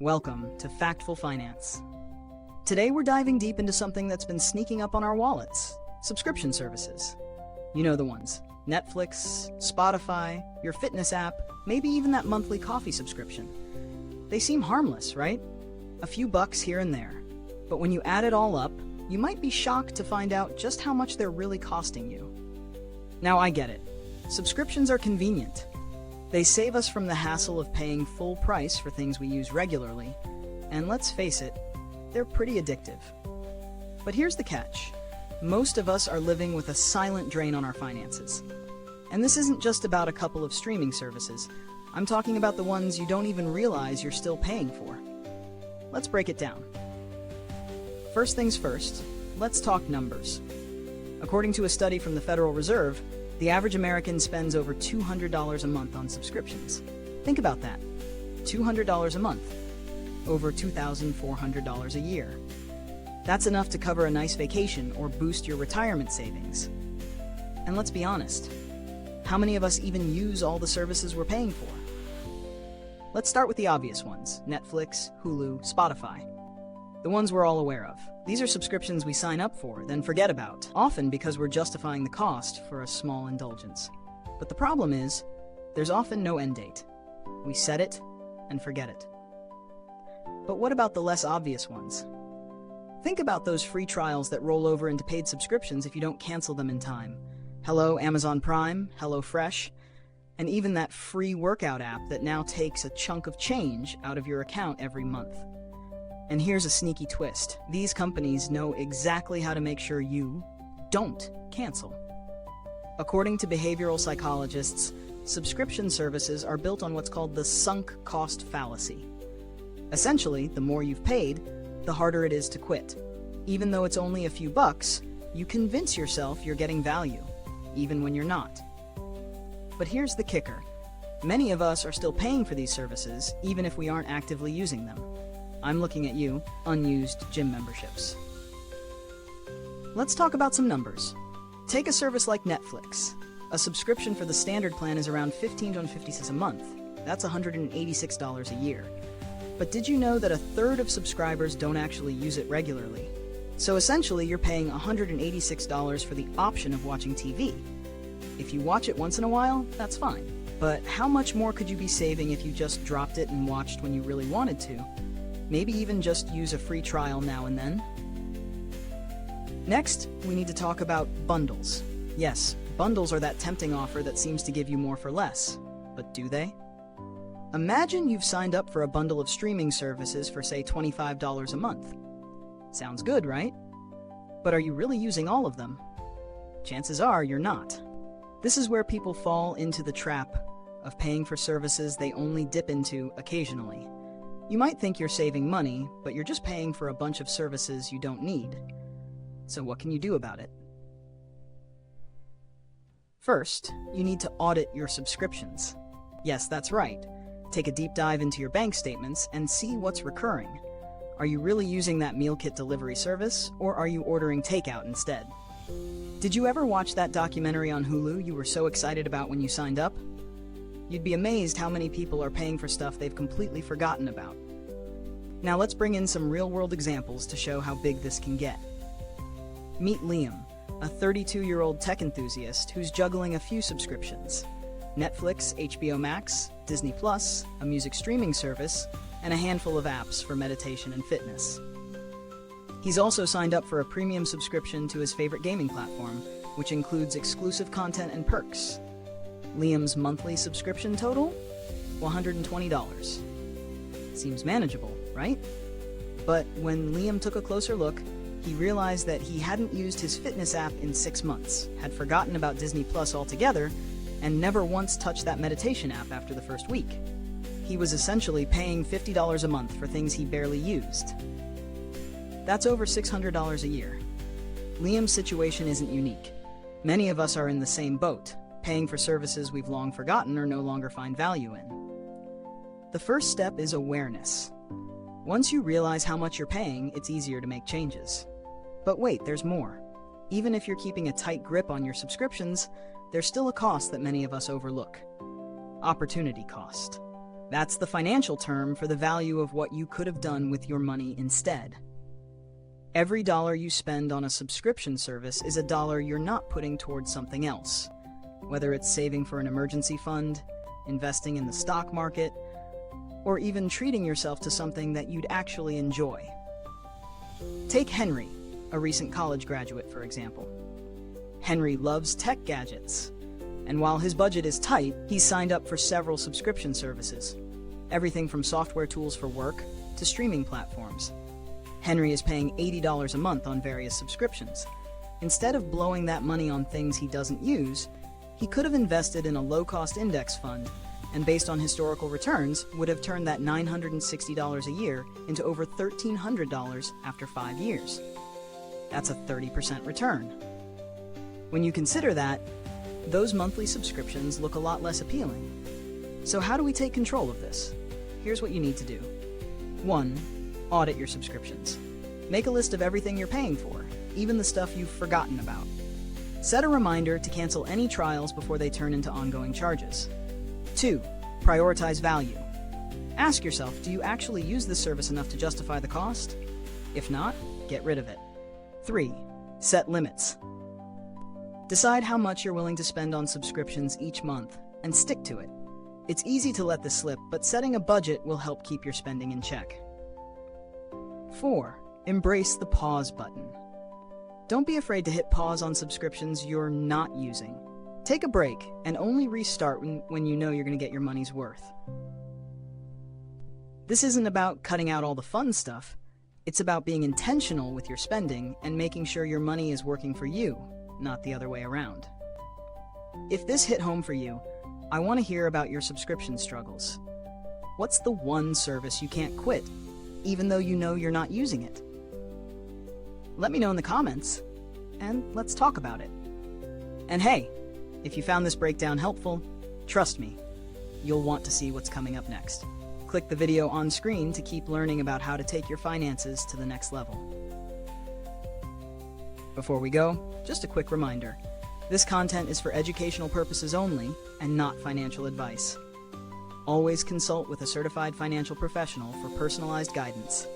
Welcome to Factful Finance. Today we're diving deep into something that's been sneaking up on our wallets: subscription services. You know the ones: Netflix, Spotify, your fitness app, maybe even that monthly coffee subscription. They seem harmless, right? A few bucks here and there. But when you add it all up, you might be shocked to find out just how much they're really costing you. Now I get it. Subscriptions are convenient. They save us from the hassle of paying full price for things we use regularly, and let's face it, they're pretty addictive. But here's the catch. Most of us are living with a silent drain on our finances. And this isn't just about a couple of streaming services. I'm talking about the ones you don't even realize you're still paying for. Let's break it down. First things first, let's talk numbers. According to a study from the Federal Reserve, the average American spends over $200 a month on subscriptions. Think about that. $200 a month. Over $2,400 a year. That's enough to cover a nice vacation or boost your retirement savings. And let's be honest, how many of us even use all the services we're paying for? Let's start with the obvious ones: Netflix, Hulu, Spotify. The ones we're all aware of. These are subscriptions we sign up for, then forget about, often because we're justifying the cost for a small indulgence. But the problem is, there's often no end date. We set it and forget it. But what about the less obvious ones? Think about those free trials that roll over into paid subscriptions if you don't cancel them in time. Hello Amazon Prime, Hello Fresh, and even that free workout app that now takes a chunk of change out of your account every month. And here's a sneaky twist. These companies know exactly how to make sure you don't cancel. According to behavioral psychologists, subscription services are built on what's called the sunk cost fallacy. Essentially, the more you've paid, the harder it is to quit. Even though it's only a few bucks, you convince yourself you're getting value, even when you're not. But here's the kicker. Many of us are still paying for these services, even if we aren't actively using them. I'm looking at you, unused gym memberships. Let's talk about some numbers. Take a service like Netflix. A subscription for the standard plan is around $15.50 a month. That's $186 a year. But did you know that a third of subscribers don't actually use it regularly? So essentially, you're paying $186 for the option of watching TV. If you watch it once in a while, that's fine. But how much more could you be saving if you just dropped it and watched when you really wanted to? Maybe even just use a free trial now and then. Next, we need to talk about bundles. Yes, bundles are that tempting offer that seems to give you more for less. But do they? Imagine you've signed up for a bundle of streaming services for, say, $25 a month. Sounds good, right? But are you really using all of them? Chances are you're not. This is where people fall into the trap of paying for services they only dip into occasionally. You might think you're saving money, but you're just paying for a bunch of services you don't need. So what can you do about it? First, you need to audit your subscriptions. Yes, that's right. Take a deep dive into your bank statements and see what's recurring. Are you really using that meal kit delivery service, or are you ordering takeout instead? Did you ever watch that documentary on Hulu you were so excited about when you signed up? You'd be amazed how many people are paying for stuff they've completely forgotten about. Now let's bring in some real-world examples to show how big this can get. Meet Liam, a 32-year-old tech enthusiast who's juggling a few subscriptions: Netflix, HBO Max, Disney Plus, a music streaming service, and a handful of apps for meditation and fitness. He's also signed up for a premium subscription to his favorite gaming platform, which includes exclusive content and perks. Liam's monthly subscription total? $120. Seems manageable, right? But when Liam took a closer look, he realized that he hadn't used his fitness app in 6 months, had forgotten about Disney Plus altogether, and never once touched that meditation app after the first week. He was essentially paying $50 a month for things he barely used. That's over $600 a year. Liam's situation isn't unique. Many of us are in the same boat, paying for services we've long forgotten or no longer find value in. The first step is awareness. Once you realize how much you're paying, it's easier to make changes. But wait, there's more. Even if you're keeping a tight grip on your subscriptions, there's still a cost that many of us overlook: opportunity cost. That's the financial term for the value of what you could have done with your money instead. Every dollar you spend on a subscription service is a dollar you're not putting towards something else, whether it's saving for an emergency fund, investing in the stock market, or even treating yourself to something that you'd actually enjoy. Take Henry, a recent college graduate, for example. Henry loves tech gadgets, and while his budget is tight, he's signed up for several subscription services, everything from software tools for work to streaming platforms. Henry is paying $80 a month on various subscriptions. Instead of blowing that money on things he doesn't use, he could have invested in a low-cost index fund, and based on historical returns, would have turned that $960 a year into over $1,300 after 5 years. That's a 30% return. When you consider that, those monthly subscriptions look a lot less appealing. So how do we take control of this? Here's what you need to do. 1. Audit your subscriptions. Make a list of everything you're paying for, even the stuff you've forgotten about. Set a reminder to cancel any trials before they turn into ongoing charges. 2. Prioritize value. Ask yourself, do you actually use this service enough to justify the cost? If not, get rid of it. 3. Set limits. Decide how much you're willing to spend on subscriptions each month and stick to it. It's easy to let this slip, but setting a budget will help keep your spending in check. 4. Embrace the pause button. Don't be afraid to hit pause on subscriptions you're not using. Take a break and only restart when you know you're going to get your money's worth. This isn't about cutting out all the fun stuff. It's about being intentional with your spending and making sure your money is working for you, not the other way around. If this hit home for you, I want to hear about your subscription struggles. What's the one service you can't quit, even though you know you're not using it? Let me know in the comments, and let's talk about it. And hey, if you found this breakdown helpful, trust me, you'll want to see what's coming up next. Click the video on screen to keep learning about how to take your finances to the next level. Before we go, just a quick reminder. This content is for educational purposes only and not financial advice. Always consult with a certified financial professional for personalized guidance.